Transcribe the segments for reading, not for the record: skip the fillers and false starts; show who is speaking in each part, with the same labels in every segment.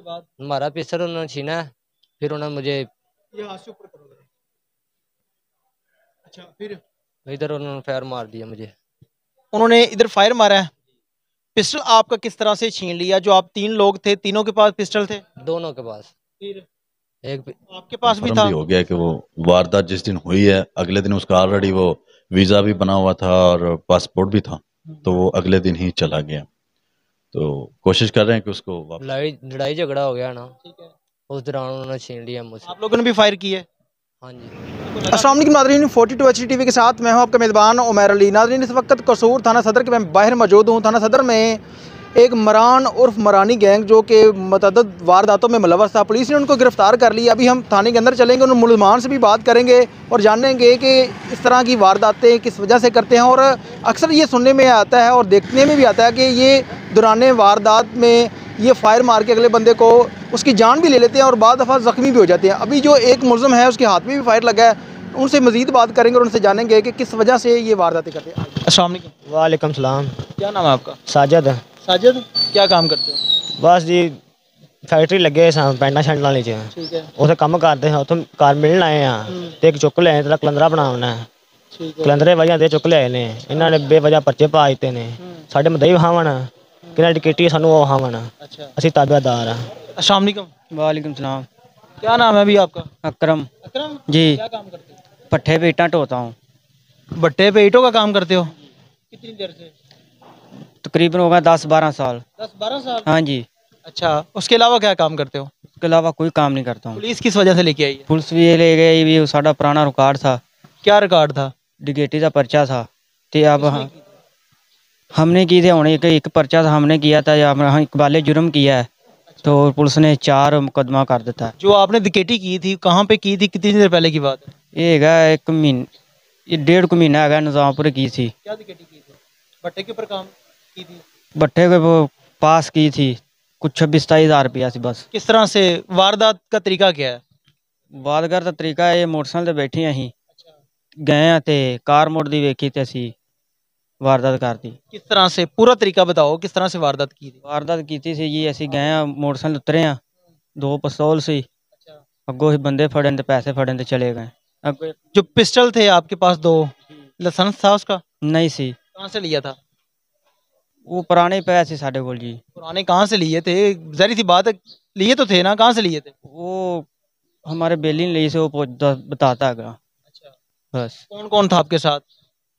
Speaker 1: उसके बाद
Speaker 2: हमारा पिस्टल उन्होंने छीना है, फिर उन्होंने मुझे
Speaker 1: ये हाथ से ऊपर करो जरा। अच्छा, फिर
Speaker 2: इधर उन्होंने फायर मार दिया मुझे।
Speaker 1: उन्होंने इधर फायर मारा है। पिस्टल आपका किस तरह से छीन लिया? जो आप 3 लोग थे, तीनों के पास पिस्टल थे?
Speaker 2: दोनों के पास।
Speaker 1: फिर
Speaker 2: एक
Speaker 1: आपके पास भी
Speaker 3: कंफर्म
Speaker 1: था?
Speaker 3: भी हो गया कि वो वारदात जिस दिन हुई है अगले दिन उसका ऑलरेडी वो वीज़ा भी बना हुआ था और पासपोर्ट भी था, तो वो अगले दिन ही चला गया। तो कोशिश कर रहे हैं कि उसको वापस।
Speaker 2: लड़ाई झगड़ा हो गया ना,
Speaker 1: ठीक है।
Speaker 2: उस दौरान उन्होंने छीन लिया मुझसे।
Speaker 1: आप लोगों ने भी फायर की है?
Speaker 2: हाँ जी।
Speaker 1: अस्सलाम वालेकुम नाज़रीन, 42 HDTV के साथ मैं हूं आपका मेज़बान उमैर अली। नाज़रीन, इस वक्त कसूर थाना सदर के मैं बाहर मौजूद हूं। थाना सदर में एक मरान उर्फ मरानी गैंग जो कि मतअद्दद वारदातों में मुलव्वस था, पुलिस ने उनको गिरफ़्तार कर लिया। अभी हम थाने के अंदर चलेंगे, उन मुलजमान से भी बात करेंगे और जानेंगे कि इस तरह की वारदातें किस वजह से करते हैं। और अक्सर ये सुनने में आता है और देखने में भी आता है कि ये दौरान वारदात में ये फायर मार के अगले बंदे को उसकी जान भी ले लेते हैं और बाद दफ़ा ज़ख्मी भी हो जाते हैं। अभी जो एक मुलज़म है उसके हाथ में भी फायर लगा है, उनसे मज़ीद बात करेंगे और उनसे जानेंगे कि किस वजह से ये वारदातें करते हैं। अस्सलाम वालेकुम।
Speaker 4: वालेकुम सलाम।
Speaker 1: क्या नाम है आपका?
Speaker 4: साजिद।
Speaker 1: साजिद, क्या काम करते हो?
Speaker 4: बस जी फैक्ट्री लगे सां पेंटा शैंटा च
Speaker 1: ठीक है।
Speaker 4: उत्थे कम्म करदे हैं, उत्थे घर मिलन आए हैं ते एक चुक ले आए, तेरा कलंदरा बनाना है।
Speaker 1: ठीक है।
Speaker 4: कलंदरे वजह ते चुक ले आए ने, इन्हां ने बेवजह पर्चे पा दित्ते ने। साडे मदई वहावन किन्हां टिकटी सानू वो वहावन,
Speaker 1: अच्छा।
Speaker 4: असीं ताबेदार हैं।
Speaker 1: अस्सलाम वालेकुम।
Speaker 5: वालेकुम सलाम।
Speaker 1: क्या नाम है अभी आपका?
Speaker 5: अकरम।
Speaker 1: अकरम
Speaker 5: जी।
Speaker 1: क्या काम करते हो?
Speaker 5: पट्ठे पे ईंटा ढोता हूँ।
Speaker 1: भट्टे पे ईंटों का काम करते हो? कितनी देर से?
Speaker 5: तकरीबन हो गया 10-12 साल।
Speaker 1: 10-12 साल?
Speaker 5: हाँ जी।
Speaker 1: अच्छा, उसके अलावा क्या काम करते हो?
Speaker 5: उसके अलावा कोई काम नहीं करता हूँ।
Speaker 1: पुलिस किस वजह से लेके आई है?
Speaker 5: पुलिस भी ये ले गई, भी साडा पुराना रिकॉर्ड था,
Speaker 1: क्या रिकॉर्ड था?
Speaker 5: डिगेटी का पर्चा था। तो अब
Speaker 1: किसने की?
Speaker 5: हमने की थे, हमने एक पर्चा था हमने किया था, या हम इकबाले जुर्म किया है, तो पुलिस ने 4 मुकदमा कर देता है।
Speaker 1: जो आपने डिकेटी की थी कहाँ पे की थी, कितनी देर पहले की बात है?
Speaker 5: ये हैगा एक महीने, ये 1.5 महीना हैगा, निजामपुर की थी।
Speaker 1: क्या डिकेटी की थी? भट्टे के ऊपर काम की थी?
Speaker 5: भट्टे के वो पास की थी, कुछ 26-27 हज़ार रुपया सी बस।
Speaker 1: किस तरह से? वारदात का तरीका क्या है?
Speaker 5: बादगर का तरीका ये मोटरसाइकिल ते बैठे अहीं
Speaker 1: अच्छा।
Speaker 5: गए हैं ते कार मुड़दी वेखी ते असी वारदात कर दी।
Speaker 1: किस तरह से पूरा तरीका बताओ, किस तरह से वारदात की थी?
Speaker 5: वारदात की थी जी, असी गए हैं मोटरसाइकिल उतरे हैं, 2 पिस्तौल सी,
Speaker 1: अच्छा।
Speaker 5: अगों ही बंदे फड़े ते पैसे फड़े ते चले गए। अगो
Speaker 1: जो पिस्टल थे आपके पास 2, लाइसेंस था उसका?
Speaker 5: नहीं सी,
Speaker 1: कहाँ से लिया था?
Speaker 5: वो पुराने पैसे साढ़े कोल जी।
Speaker 1: पुराने कहाँ से लिए थे? जहरी सी बात है, लिए तो थे ना, कहाँ से लिए थे?
Speaker 5: वो हमारे बेली ने ली से, वो बताता है।
Speaker 1: अच्छा।
Speaker 5: बस
Speaker 1: कौन कौन था आपके साथ?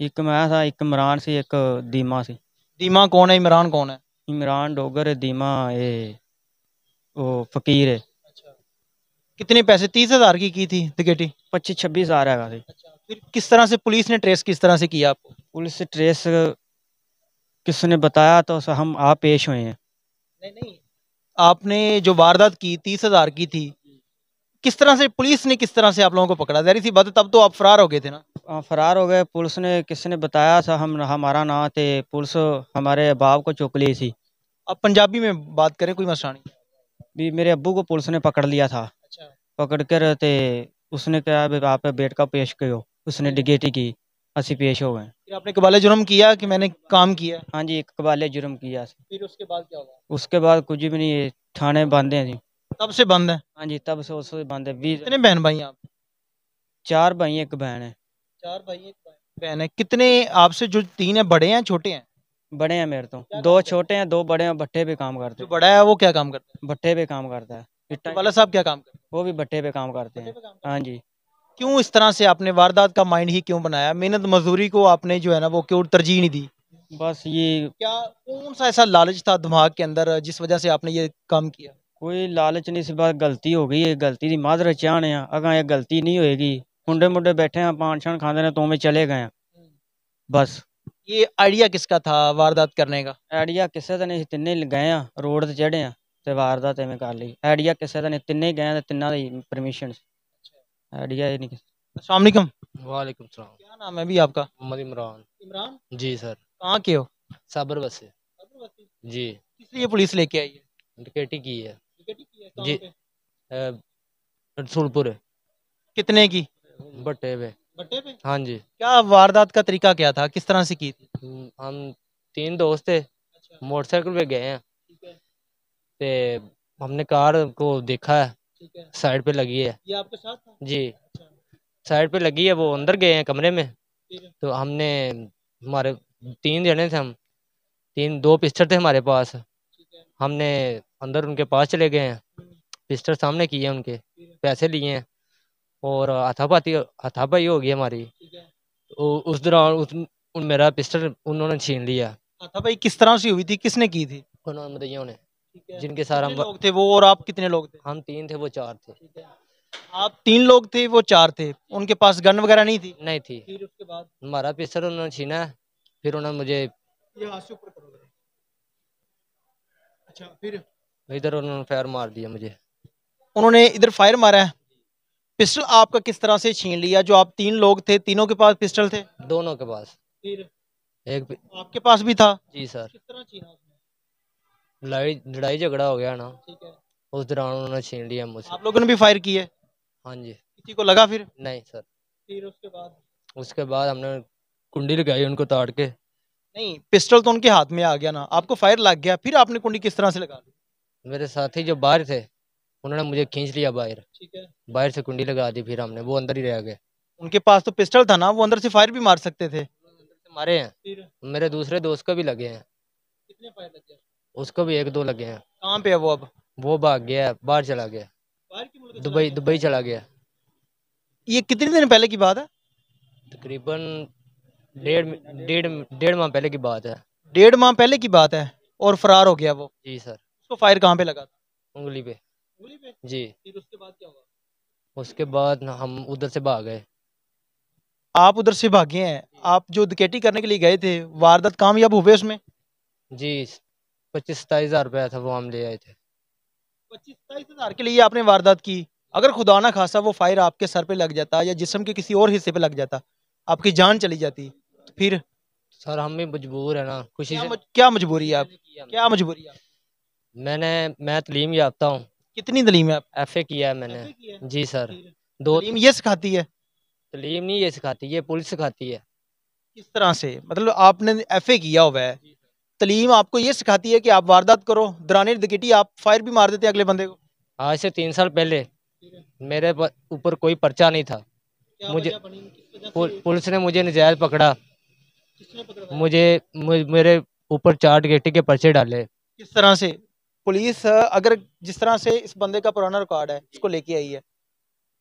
Speaker 5: एक मैं था, एक इमरान सी, एक दीमा सी।
Speaker 1: दीमा कौन है, इमरान कौन है?
Speaker 5: इमरान डोगर है, दीमा ये वो फकीर है।
Speaker 1: अच्छा। कितने पैसे? 30,000 की थी टिकटी?
Speaker 5: 25-26 हज़ार है।
Speaker 1: अच्छा, फिर किस तरह से पुलिस ने ट्रेस किस तरह से किया आपको?
Speaker 5: पुलिस से ट्रेस किसने बताया तो हम आप पेश हुए हैं।
Speaker 1: नहीं नहीं, आपने जो वारदात की 30,000 की थी, किस तरह से पुलिस ने किस तरह से आप लोगों को पकड़ा? जहरी सी बात है, तब तो आप फरार हो गए थे ना?
Speaker 5: फरार हो गए। पुलिस ने किसने बताया था, हम हमारा ना थे, पुलिस हमारे बाप को चुक ली थी।
Speaker 1: आप पंजाबी में बात करें, कोई मसला नहीं।
Speaker 5: भी मेरे अब्बू को पुलिस ने पकड़ लिया था।
Speaker 1: अच्छा।
Speaker 5: पकड़ कर ते उसने कहा भी आप बेट का पेश करो, उसने डिगेटी की, असी पेश हो गए।
Speaker 1: फिर आपने कबाले जुर्म किया कि मैंने काम किया?
Speaker 5: हाँ जी, एक कबाले जुर्म किया।
Speaker 1: फिर उसके बाद क्या हुआ?
Speaker 5: उसके बाद कुछ भी नहीं, थाने बंद हैं जी।
Speaker 1: तब से बंद है?
Speaker 5: हाँ जी, तब से उससे बंद है।
Speaker 1: कितने बहन भाई हैं आप?
Speaker 5: 4 भाई एक बहन है।
Speaker 1: 4 भाई एक बहन है। कितने आपसे जो 3 है, बड़े हैं छोटे हैं?
Speaker 5: बड़े हैं मेरे तो,
Speaker 1: क्या
Speaker 5: 2
Speaker 1: काम
Speaker 5: छोटे हैं, 2 बड़े हैं। भट्टे पे काम करते
Speaker 1: जो
Speaker 5: हैं।
Speaker 1: बड़ा है वो क्या काम करता है?
Speaker 5: भट्टे पे काम करता है।
Speaker 1: आपके वाला साहब क्या काम करते
Speaker 5: वो भी भट्टे पे काम करते
Speaker 1: हैं?
Speaker 5: हैं।
Speaker 1: भट्टे पे काम करते
Speaker 5: हाँ
Speaker 1: हैं।
Speaker 5: जी।
Speaker 1: क्यों इस तरह से आपने वारदात का माइंड ही क्यों बनाया? मेहनत मजदूरी को आपने जो है ना वो क्यों तरजीह नहीं दी?
Speaker 5: बस ये
Speaker 1: क्या कौन सा ऐसा लालच था दिमाग के अंदर जिस वजह से आपने ये काम किया?
Speaker 5: कोई लालच नहीं, सी बात गलती हो गई है, गलती की माजरत चाहने हैं। अगर ये गलती नहीं होएगी, मुंडे मुंडे बैठे हैं, पान शान खाते हैं, तो में चले गए हैं बस।
Speaker 1: ये आइडिया किसका था वारदात करने का?
Speaker 5: आइडिया किसे का नहीं, तिन्ने गए हैं रोड ते चढ़े हैं ते वारदात एवें कर ली। आइडिया किसे का नहीं, तिन्ने ही गए हैं, तिन्ना दी परमिशन। आइडिया ये नहीं।
Speaker 1: अस्सलाम वालेकुम।
Speaker 2: वालेकुम सलाम।
Speaker 1: क्या नाम है अभी आपका?
Speaker 2: मोहम्मद इमरान।
Speaker 1: इमरान।
Speaker 2: जी सर।
Speaker 1: कहाँ के हो?
Speaker 2: साबर बस से। जी।
Speaker 1: किस लिए पुलिस लेके आई है?
Speaker 2: डिकेटी की है।
Speaker 1: टिकट की है, कहाँ
Speaker 2: जी।
Speaker 1: पे?
Speaker 2: रसूलपुर
Speaker 1: कितने की?
Speaker 2: भट्टे पे।
Speaker 1: भट्टे पे?
Speaker 2: हाँ जी।
Speaker 1: क्या वारदात का तरीका क्या था, किस तरह से की थी?
Speaker 2: हम 3 दोस्त थे,
Speaker 1: अच्छा।
Speaker 2: मोटरसाइकिल पे गए हैं
Speaker 1: ठीक है।
Speaker 2: ते हमने कार को देखा है,
Speaker 1: ठीक है,
Speaker 2: साइड पे लगी है।
Speaker 1: ये आपके साथ था?
Speaker 2: जी,
Speaker 1: अच्छा,
Speaker 2: साइड पे लगी है, वो अंदर गए हैं कमरे में।
Speaker 1: फिर?
Speaker 2: तो हमने, हमारे 3 जने थे हम, दो पिस्टल थे हमारे पास।
Speaker 1: ठीक है,
Speaker 2: हमने अंदर उनके पास चले गए हैं,
Speaker 1: हम्म,
Speaker 2: पिस्टल सामने किए हैं उनके,
Speaker 1: फिर?
Speaker 2: पैसे लिए हैं और हाथापाई हो गई हमारी।
Speaker 1: ठीक है।
Speaker 2: उस दौरान मेरा पिस्टल उन्होंने छीन लिया,
Speaker 1: था भाई, किस तरह से हुई थी, किसने की थी?
Speaker 2: उन्होंने मुद्दइयों ने,
Speaker 1: ठीक है,
Speaker 2: जिनके साथ
Speaker 1: कितने लोग थे वो और आप कितने लोग थे?
Speaker 2: हम 3 थे, वो 4 थे।
Speaker 1: ठीक है, आप 3 लोग थे, वो 4 थे, उनके पास गन वगैरह नहीं थी?
Speaker 2: नहीं थी।
Speaker 1: फिर उसके बाद?
Speaker 2: हमारा पिस्टल उन्होंने छीना है, फिर उन्होंने मुझे
Speaker 1: ये हाथ से ऊपर करो जरा। अच्छा, फिर?
Speaker 2: इधर उन्होंने फायर मार दिया मुझे।
Speaker 1: उन्होंने इधर फायर मारा है। पिस्टल आपका किस तरह से छीन लिया? जो आप 3 लोग थे, तीनों के पास पिस्टल थे?
Speaker 2: दोनों के पास।
Speaker 1: फिर?
Speaker 2: एक
Speaker 1: आपके पास भी था?
Speaker 2: जी सर,
Speaker 1: किस तरह छीना उसने?
Speaker 2: लड़ाई झगड़ा हो गया ना,
Speaker 1: ठीक है,
Speaker 2: उस दौरान उन्होंने छीन लिया मुझसे।
Speaker 1: आप लोगों ने भी फायर किए?
Speaker 2: हाँ जी।
Speaker 1: किसी को लगा फिर?
Speaker 2: नहीं सर,
Speaker 1: फिर उसके बाद?
Speaker 2: उसके बाद हमने कुंडी लगाई उनको ताड़ के।
Speaker 1: नहीं, पिस्टल तो उनके हाथ में आ गया ना, आपको फायर लग गया, फिर आपने कुंडी किस तरह से लगा ली?
Speaker 2: मेरे साथी जो बाहर थे, उन्होंने मुझे खींच लिया बाहर,
Speaker 1: ठीक है,
Speaker 2: बाहर से कुंडी लगा दी, फिर हमने, वो अंदर ही रह गए।
Speaker 1: उनके पास तो पिस्टल था ना, वो अंदर से फायर भी मार सकते थे।
Speaker 2: अंदर से मारे हैं,
Speaker 1: फिर?
Speaker 2: मेरे दूसरे दोस्त को भी लगे हैं,
Speaker 1: कितने फायर लगे?
Speaker 2: उसको भी 1-2 लगे हैं।
Speaker 1: कहाँ पे है वो अब?
Speaker 2: वो भाग गया, बाहर चला गया,
Speaker 1: बाहर की मुल्क चला
Speaker 2: दुबई
Speaker 1: गया?
Speaker 2: दुबई चला गया।
Speaker 1: ये कितने दिन पहले की बात है?
Speaker 2: तकरीबन डेढ़ डेढ़ डेढ़ माह पहले की बात है।
Speaker 1: 1.5 माह पहले की बात है और फरार हो गया वो।
Speaker 2: जी सर,
Speaker 1: उसको फायर कहाँ पे लगा था?
Speaker 2: उंगली पे।
Speaker 1: उंगली पे?
Speaker 2: जी,
Speaker 1: फिर उसके बाद क्या हुआ?
Speaker 2: उसके बाद हम उधर से भाग गए।
Speaker 1: आप उधर से भागे हैं, आप जो डकैती करने के लिए गए थे, वारदात कामयाब हुए उसमें?
Speaker 2: जी, 25-27 हज़ार रुपया था, वो हम ले आए थे।
Speaker 1: 25-27 हज़ार के लिए आपने वारदात की। अगर खुदा ना खासा वो फायर आपके सर पे लग जाता या जिस्म के किसी और हिस्से पे लग जाता, आपकी जान चली जाती, तो फिर?
Speaker 2: सर हम भी मजबूर है ना, खुशी से
Speaker 1: क्या मजबूरी है आप?
Speaker 2: किया।
Speaker 1: क्या मजबूरी है आप?
Speaker 2: मैं तालीम याफ्ता हूँ,
Speaker 1: कितनी दलीम है आप?
Speaker 2: FA किया है मैंने।
Speaker 1: FA किया है?
Speaker 2: जी सर,
Speaker 1: फिर?
Speaker 2: 2
Speaker 1: दलीम ये सिखाती है?
Speaker 2: तालीम नहीं ये सिखाती, ये पुलिस सिखाती है।
Speaker 1: किस तरह से? मतलब आपने एफए किया हुआ है, तलीम आपको ये सिखाती है कि आप वारदात करो, दौरान डकैती आप फायर भी मार देते अगले बंदे को?
Speaker 2: आज से 3 साल पहले मेरे ऊपर कोई पर्चा नहीं था,
Speaker 1: क्या
Speaker 2: मुझे
Speaker 1: वजह बनी? किस वजह से?
Speaker 2: पुलिस ने मुझे नजायज पकड़ा,
Speaker 1: किसने पकड़वाया?
Speaker 2: मेरे ऊपर 4 डकैती के पर्चे डाले।
Speaker 1: किस तरह से? पुलिस अगर जिस तरह से इस बंदे का पुराना रिकॉर्ड है, उसको लेके आई है,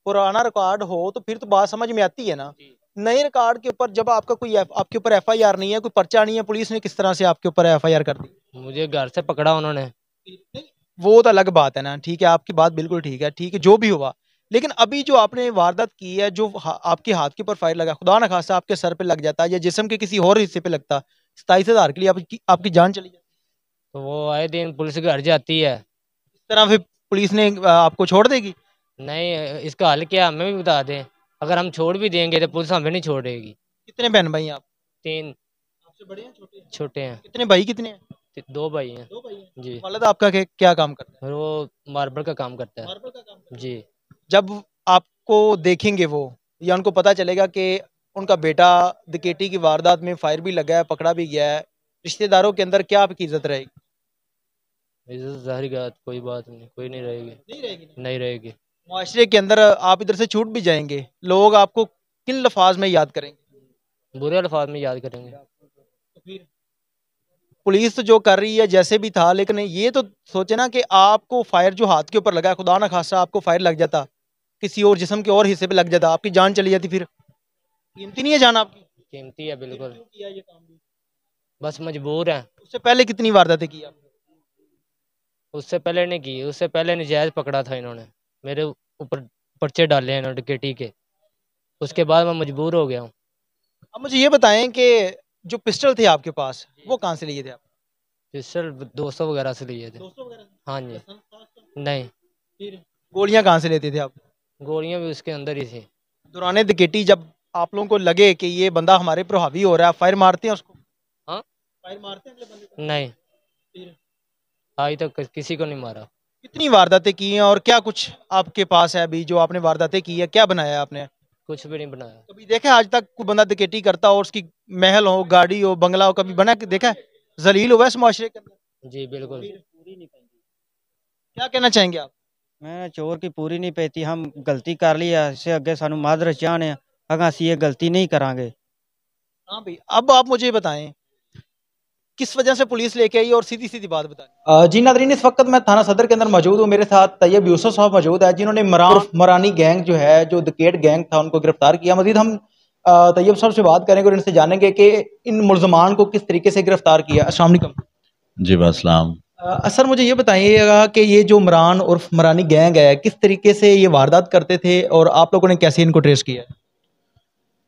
Speaker 1: पुराना रिकॉर्ड हो तो फिर तो बात समझ में आती है ना। नए रिकॉर्ड के ऊपर जब आपका कोई आपके ऊपर FIR नहीं है, कोई पर्चा नहीं है, पुलिस ने किस तरह से आपके ऊपर FIR कर दी?
Speaker 2: मुझे घर से पकड़ा उन्होंने।
Speaker 1: वो तो अलग बात है ना, ठीक है, आपकी बात बिल्कुल ठीक है, जो भी हुआ। लेकिन अभी जो आपने वारदात की है, जो आपके हाथ के ऊपर फायर लगा, खुदा ना खासा आपके सर पे लग जाता या जिस्म के किसी और हिस्से पे लगता, 27 हज़ार के लिए आपकी जान चली जाती।
Speaker 2: तो वो आए दिन पुलिस घर जाती है।
Speaker 1: इस तरह फिर पुलिस ने आपको छोड़ देगी?
Speaker 2: नहीं, इसका हल क्या हमें भी बता दें, अगर हम छोड़ भी देंगे तो पुलिस हमें नहीं छोड़ेगी।
Speaker 1: कितने बहन भाई हैं आप?
Speaker 2: 3
Speaker 1: आपसे बड़े हैं, छोटे हैं?
Speaker 2: छोटे हैं,
Speaker 1: कितने भाई, कितने हैं?
Speaker 2: 2 भाई हैं।
Speaker 1: 2 भाई हैं।
Speaker 2: जी,
Speaker 1: वालिद आपका क्या काम करता है?
Speaker 2: और वो मार्बल का काम करता है।
Speaker 1: मार्बल का काम करता है।
Speaker 2: जी,
Speaker 1: जब आपको देखेंगे वो, या उनको पता चलेगा कि उनका बेटा डकैती की वारदात में फायर भी लगा है, पकड़ा भी गया है, रिश्तेदारों के अंदर क्या आपकी इज्जत रहेगी?
Speaker 2: इज्जत जाहिर बात, कोई बात नहीं, कोई नहीं रहेगी।
Speaker 1: नहीं रहेगी ना।
Speaker 2: नहीं रहेगी।
Speaker 1: मुआशरे के अंदर आप इधर से छूट भी जाएंगे, लोग आपको किन लफाज में याद करेंगे?
Speaker 2: बुरे अल्फाज में याद करेंगे।
Speaker 1: तो फिर पुलिस तो जो कर रही है जैसे भी था, लेकिन ये तो सोचे ना कि आपको फायर जो हाथ के ऊपर लगा है, खुदा ना खासा आपको फायर लग जाता, किसी और जिस्म के और हिस्से पे लग जाता, आपकी जान चली जाती, फिर कीमती नहीं है जान आपकी?
Speaker 2: कीमती है बिल्कुल,
Speaker 1: क्यों किया ये काम भी?
Speaker 2: बस मजबूर हैं।
Speaker 1: उससे पहले कितनी वारदातें की आपने?
Speaker 2: उससे पहले नहीं की, उससे पहले नजायज पकड़ा था इन्होंने, मेरे ऊपर पर्चे डाले हैं इन्होंने डकैती के, उसके बाद मैं मजबूर हो गया हूँ।
Speaker 1: अब मुझे ये बताएं कि जो पिस्टल थे आपके पास, वो कहाँ से लिए थे आप?
Speaker 2: पिस्टल दोस्तों वगैरह से लिए थे।
Speaker 1: दोस्तों वगैरह से?
Speaker 2: हाँ जी।
Speaker 1: लाइसेंस था आपका?
Speaker 2: नहीं,
Speaker 1: फिर गोलियां कहाँ से लेते थे आप?
Speaker 2: गोलियां भी उसके अंदर ही थी।
Speaker 1: दौरान डकैती जब आप लोगों को लगे कि ये बंदा हमारे पर हावी हो रहा है, फायर मारते हैं उसको?
Speaker 2: हाँ,
Speaker 1: फायर मारते हैं अगले बंदे को?
Speaker 2: नहीं,
Speaker 1: फिर
Speaker 2: आज तक किसी को नहीं मारा।
Speaker 1: कितनी वारदातें की हैं और क्या कुछ आपके पास है अभी जो आपने वारदातें की है, क्या बनाया है आपने?
Speaker 2: कुछ भी नहीं बनाया।
Speaker 1: कभी देखा है आज तक कोई बंदा डकैती करता हो और उसकी महल हो, गाड़ी हो, बंगला हो, कभी बना के देखा है? जलील हुआ है इस माशरे के अंदर?
Speaker 2: जी बिल्कुल।
Speaker 1: क्या कहना चाहेंगे आप?
Speaker 5: मैं चोर की पूरी नहीं पेती, हम गलती कर ली है, इससे अगे सानू माजरत चाहने हैं, अगर असी ये गलती नहीं करांगे।
Speaker 1: हाँ भाई, अब आप मुझे बताएं किस वजह से पुलिस लेके आई और सीधी सीधी बात बताएं। जी नादरीन, इस वक्त मैं थाना सदर के अंदर मौजूद हूँ। मेरे साथ तैयब यूसुफ साहब मौजूद है जिन्होंने मरानी गैंग जो है, जो डकैत गैंग था, उनको गिरफ्तार किया। मजीद हम तैयब साहब से बात करेंगे और इनसे जानेंगे कि इन मुल्जमान को किस तरीके से गिरफ्तार किया। अस्सलाम वालेकुम।
Speaker 3: जी वासलाम।
Speaker 1: सर मुझे ये बताइएगा कि ये जो मरान उर्फ मरानी गैंग है, किस तरीके से ये वारदात करते थे और आप लोगों ने कैसे इनको ट्रेस किया?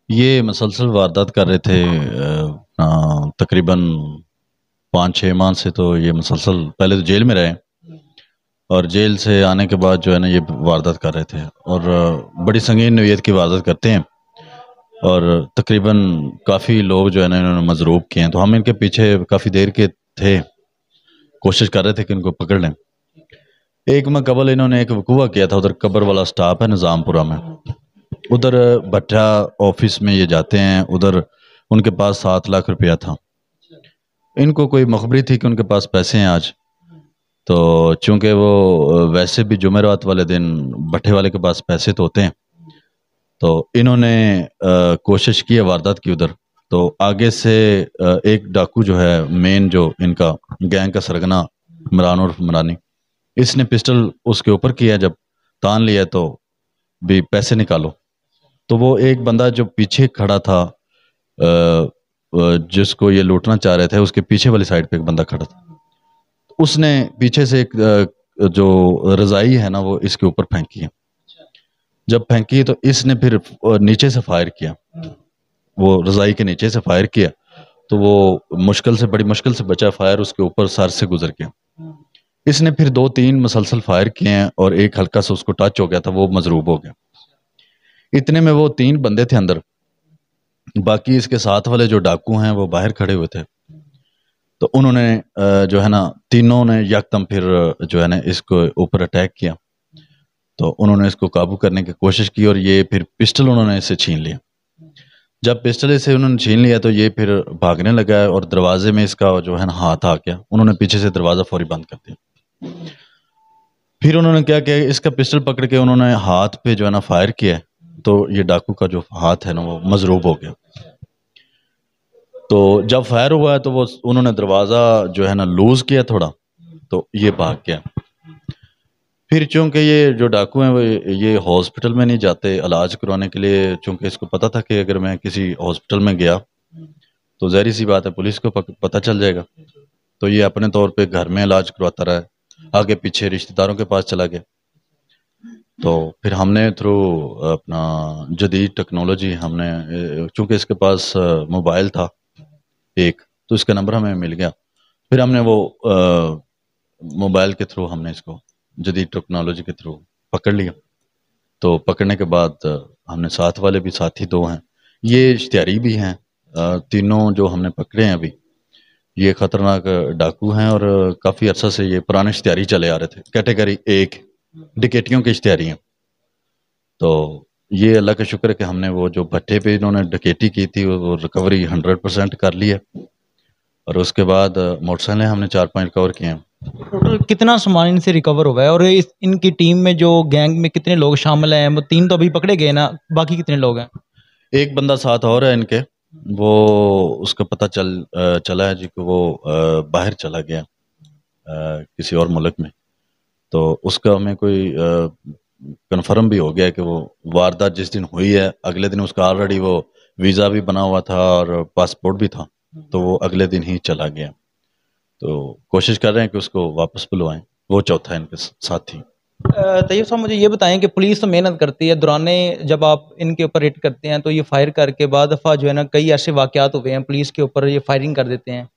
Speaker 3: ये मसलसल वारदात कर रहे थे तकरीबन 5-6 माह से। तो ये मसलसल पहले तो जेल में रहे और जेल से आने के बाद जो है ना ये वारदात कर रहे थे और बड़ी संगीन नौयत की वारदात करते हैं और तकरीबन काफ़ी लोग जो है ना इन्होंने मजरूब किए हैं। तो हम इनके पीछे काफ़ी देर के थे, कोशिश कर रहे थे कि इनको पकड़ लें। एक माह कबल इन्होंने एक वकूआ किया था, उधर कब्र वाला स्टाफ है निज़ामपुरा में, उधर भट्टा ऑफिस में ये जाते हैं। उधर उनके पास 7 लाख रुपया था। इनको कोई मखबरी थी कि उनके पास पैसे हैं आज, तो चूंकि वो वैसे भी जुमेरात वाले दिन भट्टे वाले के पास पैसे तो होते हैं, तो इन्होंने कोशिश की है वारदात की उधर। तो आगे से एक डाकू जो है मेन, जो इनका गैंग का सरगना इमरान उर्फ इमरानी, इसने पिस्टल उसके ऊपर किया। जब तान लिया तो भी पैसे निकालो, तो वो एक बंदा जो पीछे खड़ा था जिसको ये लूटना चाह रहे थे, उसके पीछे वाली साइड पे एक बंदा खड़ा था। उसने पीछे से एक जो रजाई है ना वो इसके ऊपर फेंकी है। जब फेंकी तो इसने फिर नीचे से फायर किया, वो रजाई के नीचे से फायर किया, तो वो बड़ी मुश्किल से बचा। फायर उसके ऊपर सर से गुजर गया। इसने फिर 2-3 मसलसल फायर किए हैं और एक हल्का सा उसको टच हो गया था, वो मजरूब हो गया। इतने में वो 3 बंदे थे अंदर, बाकी इसके साथ वाले जो डाकू हैं वो बाहर खड़े हुए थे। तो उन्होंने जो है ना तीनों ने यकदम फिर जो है ना इसको ऊपर अटैक किया। तो उन्होंने इसको काबू करने की कोशिश की और ये फिर पिस्टल उन्होंने इससे छीन लिया। जब पिस्टल से उन्होंने छीन लिया तो ये फिर भागने लगा और दरवाजे में इसका जो है ना हाथ आ गया। उन्होंने पीछे से दरवाज़ा फौरी बंद कर दिया। फिर उन्होंने क्या किया, इसका पिस्टल पकड़ के उन्होंने हाथ पे जो है ना फायर किया, तो ये डाकू का जो हाथ है ना वो मजरूब हो गया। तो जब फायर हुआ है तो वो उन्होंने दरवाज़ा जो है ना लूज किया थोड़ा, तो ये भाग गया। फिर चूंकि ये जो डाकू हैं वो ये हॉस्पिटल में नहीं जाते इलाज करवाने के लिए, चूंकि इसको पता था कि अगर मैं किसी हॉस्पिटल में गया तो ज़ाहिर सी बात है पुलिस को पता चल जाएगा। तो ये अपने तौर पे घर में इलाज करवाता रहा, आगे पीछे रिश्तेदारों के पास चला गया। तो फिर हमने थ्रू अपना जदीद टेक्नोलॉजी हमने, चूंकि इसके पास मोबाइल था एक, तो इसका नंबर हमें मिल गया। फिर हमने वो मोबाइल के थ्रू हमने इसको जदीद टेक्नोलॉजी के थ्रू पकड़ लिया। तो पकड़ने के बाद हमने साथ वाले भी साथी 2 हैं, ये इश्तिहारी भी हैं। तीनों जो हमने पकड़े हैं अभी, ये खतरनाक डाकू हैं और काफ़ी अरसा से ये पुराने इश्तिहारी चले आ रहे थे। कैटेगरी 1 डकैतियों के इश्तिहारी हैं। तो ये अल्लाह का शुक्र है कि हमने वो जो भट्टे पे इन्होंने डकैती की थी वो रिकवरी 100% कर ली है। और उसके बाद मोटरसाइकिलें हमने 4-5 रिकवर किए हैं।
Speaker 1: टोटल कितना सामान इनसे रिकवर हुआ है और इनकी टीम में जो गैंग में कितने लोग शामिल हैं? वो 3 तो अभी पकड़े गए ना, बाकी कितने लोग हैं?
Speaker 3: एक बंदा साथ और है इनके, वो उसका पता चला है जी कि वो बाहर चला गया किसी और मुल्क में। तो उसका हमें कोई कंफर्म भी हो गया कि वो वारदात जिस दिन हुई है अगले दिन उसका ऑलरेडी वो वीज़ा भी बना हुआ था और पासपोर्ट भी था, तो वो अगले दिन ही चला गया। तो कोशिश कर रहे हैं कि उसको वापस बुलवाएं। वो चौथा है इनके साथी।
Speaker 1: तैयब साहब मुझे ये बताएं कि पुलिस तो मेहनत करती है, दौराने जब आप इनके ऊपर रेड करते हैं तो ये फायर करके बाद दफ़ा जो है ना कई ऐसे वाक़यात हुए हैं, पुलिस के ऊपर ये फायरिंग कर देते हैं,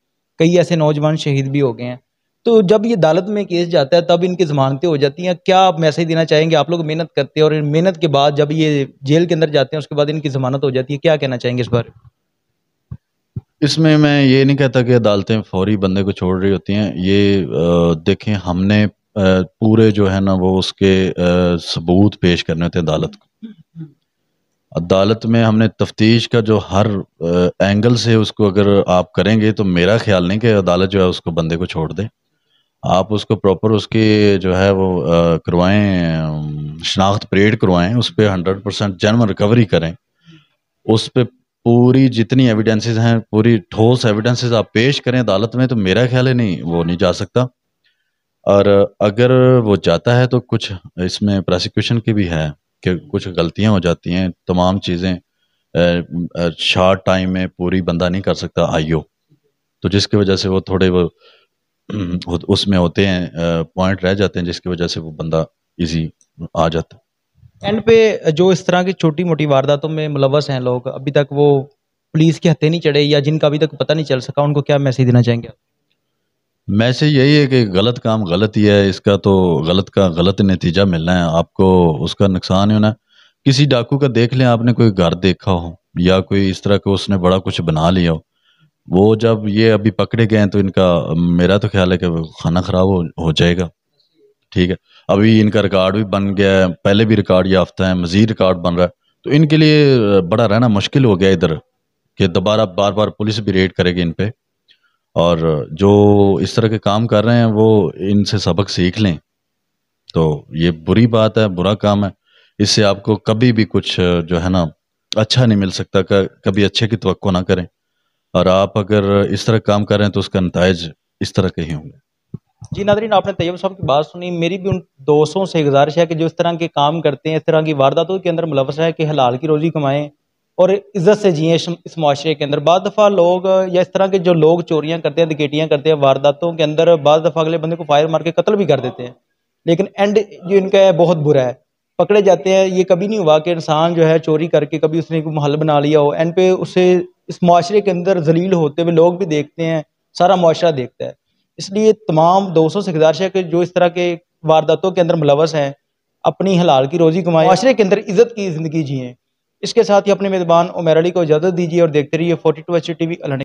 Speaker 1: कई ऐसे नौजवान शहीद भी हो गए हैं। तो जब ये अदालत में केस जाता है तब इनकी ज़मानतें हो जाती हैं। क्या आप मैसेज देना चाहेंगे? आप लोग मेहनत करते हैं और मेहनत के बाद जब ये जेल के अंदर जाते हैं उसके बाद इनकी ज़मानत हो जाती है, क्या कहना चाहेंगे इस बारे?
Speaker 3: इसमें मैं ये नहीं कहता कि अदालतें फौरी बंदे को छोड़ रही होती हैं। ये देखें, हमने पूरे जो है ना वो उसके सबूत पेश करने होते हैं अदालत को। अदालत में हमने तफ्तीश का जो हर एंगल से उसको अगर आप करेंगे तो मेरा ख्याल नहीं कि अदालत जो है उसको बंदे को छोड़ दे। आप उसको प्रॉपर उसकी जो है वो करवाएं, शनाख्त परेड करवाएं, उस पर 100% जेन्युइन रिकवरी करें, उस पर पूरी जितनी एविडेंसेस हैं, पूरी ठोस एविडेंसेस आप पेश करें अदालत में, तो मेरा ख्याल है नहीं वो नहीं जा सकता। और अगर वो जाता है तो कुछ इसमें प्रोसिक्यूशन की भी है कि कुछ गलतियां हो जाती हैं, तमाम चीज़ें शॉर्ट टाइम में पूरी बंदा नहीं कर सकता आईओ, तो जिसकी वजह से वो थोड़े वो उसमें होते हैं, पॉइंट रह जाते हैं, जिसकी वजह से वो बंदा इजी आ जाता है।
Speaker 1: एंड पे जो इस तरह की छोटी मोटी वारदातों में मुलव्वस हैं लोग, अभी तक वो पुलिस के हत्थे नहीं चढ़े या जिनका अभी तक पता नहीं चल सका, उनको क्या मैसेज देना चाहेंगे आप?
Speaker 3: मैसेज यही है कि गलत काम गलत ही है, इसका तो गलत का गलत नतीजा मिलना है आपको, उसका नुकसान ही होना है। किसी डाकू का देख लें आपने, कोई घर देखा हो या कोई इस तरह का उसने बड़ा कुछ बना लिया हो, वो जब ये अभी पकड़े गए हैं तो इनका मेरा तो ख्याल है कि वो खाना खराब हो जाएगा। ठीक है, अभी इनका रिकॉर्ड भी बन गया है, पहले भी रिकॉर्ड याफ्ता है, मजीद रिकॉर्ड बन रहा है, तो इनके लिए बड़ा रहना मुश्किल हो गया इधर, कि दोबारा बार बार पुलिस भी रेड करेगी इन पे। और जो इस तरह के काम कर रहे हैं वो इनसे सबक सीख लें, तो ये बुरी बात है, बुरा काम है, इससे आपको कभी भी कुछ जो है ना अच्छा नहीं मिल सकता, कभी अच्छे की तवक्को ना करें, और आप अगर इस तरह काम कर रहे हैं तो उसका नताइज इस तरह के ही होंगे।
Speaker 1: जी नाज़रीन, आपने तैयब साहब की बात सुनी। मेरी भी उन दोस्तों से गुजारिश है कि जो इस तरह के काम करते हैं, इस तरह की वारदातों के अंदर मुलव्वस है, कि हलाल की रोज़ी कमाएं और इज़्ज़त से जिएं इस माशरे के अंदर। बाद दफ़ा लोग या इस तरह के जो लोग चोरियां करते हैं, डकैतियां करते हैं, वारदातों के अंदर बाद दफ़ा अगले बंदे को फायर मार के कत्ल भी कर देते हैं, लेकिन एंड जो इनका है बहुत बुरा है, पकड़े जाते हैं। ये कभी नहीं हुआ कि इंसान जो है चोरी करके कभी उसने कोई महल बना लिया हो, एंड पे उसे इस माशरे के अंदर जलील होते हुए लोग भी देखते हैं, सारा माशरा देखता है। इसलिए तमाम दोस्तों से गुजारिश है कि जो इस तरह के वारदातों के अंदर मुलव्वस हैं, अपनी हलाल की रोज़ी कमाएं, माशरे के अंदर इज़्ज़त की ज़िंदगी जिएं। इसके साथ ही अपने मेज़बान उमैर अली को इजाज़त दीजिए और देखते रहिए 42 HT TV।